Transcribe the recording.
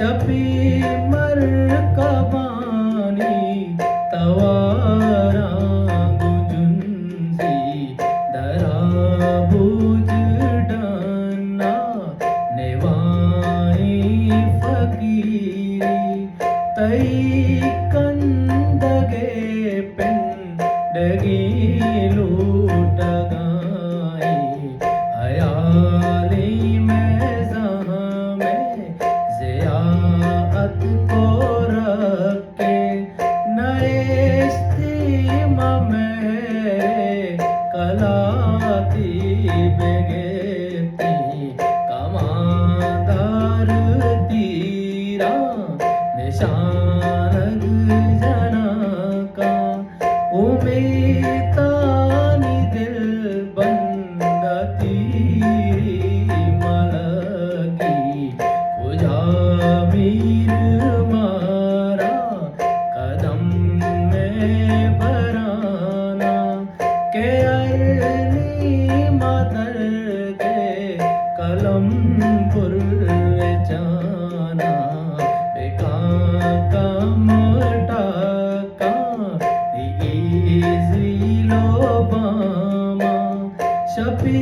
शपी मरकबानी तवारा गुजुंसी दरा बुज डना नेवाई फकीरी तई कंदगे पिंडगी लूट गाई हयाली में ज़ियाअत को रखे नए इस्तीमा में कलाती बेगेती कमादार तीरा निशान जना का उमेतानी दिल बंदती मलकी खुजा मीर मारा कदम में बराना के अरली मदर के कलम पुर जाना बेका कमटा का इज़िलो बामा शपी